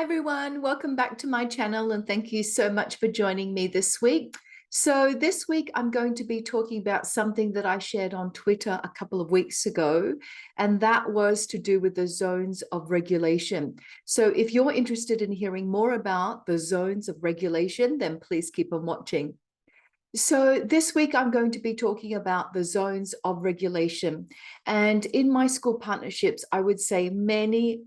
everyone, welcome back to my channel and thank you so much for joining me this week. So this week I'm going to be talking about something that I shared on Twitter a couple of weeks ago, and that was to do with the zones of regulation. So if you're interested in hearing more about the zones of regulation, then please keep on watching. So this week I'm going to be talking about the zones of regulation. And in my school partnerships, I would say many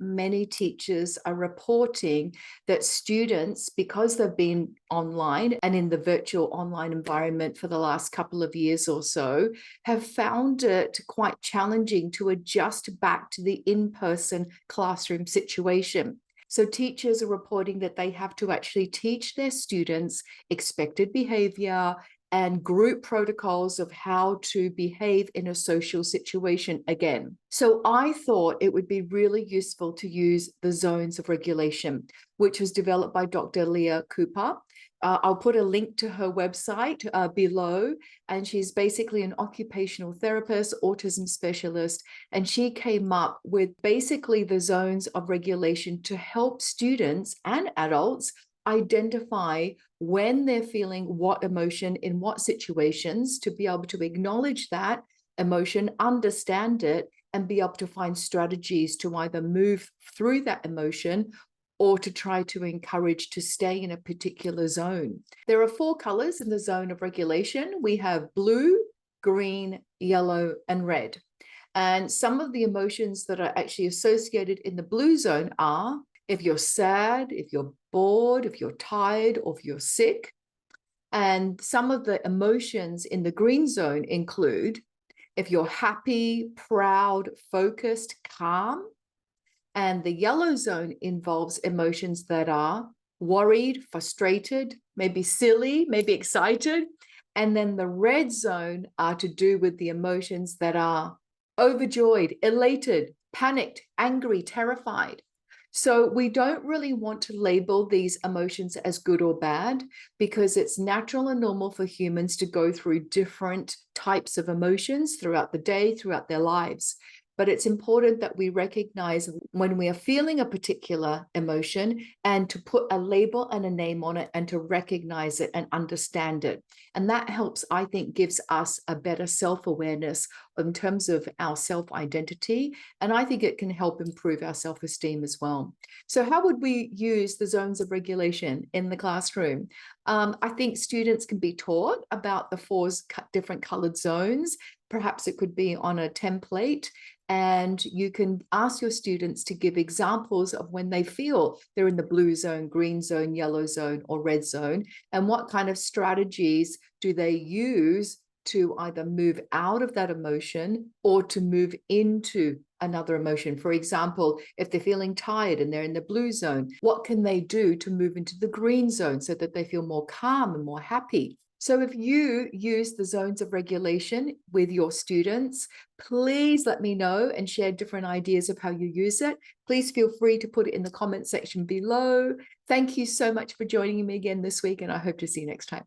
teachers are reporting that students, because they've been online and in the virtual online environment for the last couple of years or so, have found it quite challenging to adjust back to the in-person classroom situation. So teachers are reporting that they have to actually teach their students expected behavior and group protocols of how to behave in a social situation again. So I thought it would be really useful to use the zones of regulation, which was developed by Dr. Leah Cooper. I'll put a link to her website below, and she's basically an occupational therapist, autism specialist, and she came up with basically the zones of regulation to help students and adults identify when they're feeling what emotion in what situations, to be able to acknowledge that emotion, understand it, and be able to find strategies to either move through that emotion or to try to encourage to stay in a particular zone. There are 4 colors in the zone of regulation. We have blue, green, yellow, and red. And some of the emotions that are actually associated in the blue zone are if you're sad, if you're bored, if you're tired, or if you're sick. And some of the emotions in the green zone include if you're happy, proud, focused, calm. And the yellow zone involves emotions that are worried, frustrated, maybe silly, maybe excited. And then the red zone are to do with the emotions that are overjoyed, elated, panicked, angry, terrified. So we don't really want to label these emotions as good or bad, because it's natural and normal for humans to go through different types of emotions throughout the day, throughout their lives. But it's important that we recognize when we are feeling a particular emotion and to put a label and a name on it and to recognize it and understand it. And that helps, I think, gives us a better self-awareness in terms of our self-identity. And I think it can help improve our self-esteem as well. So how would we use the zones of regulation in the classroom? I think students can be taught about the 4 different colored zones. Perhaps it could be on a template, and you can ask your students to give examples of when they feel they're in the blue zone, green zone, yellow zone, or red zone, and what kind of strategies do they use to either move out of that emotion or to move into another emotion. For example, if they're feeling tired and they're in the blue zone, what can they do to move into the green zone so that they feel more calm and more happy? So if you use the zones of regulation with your students, please let me know and share different ideas of how you use it. Please feel free to put it in the comment section below. Thank you so much for joining me again this week, and I hope to see you next time.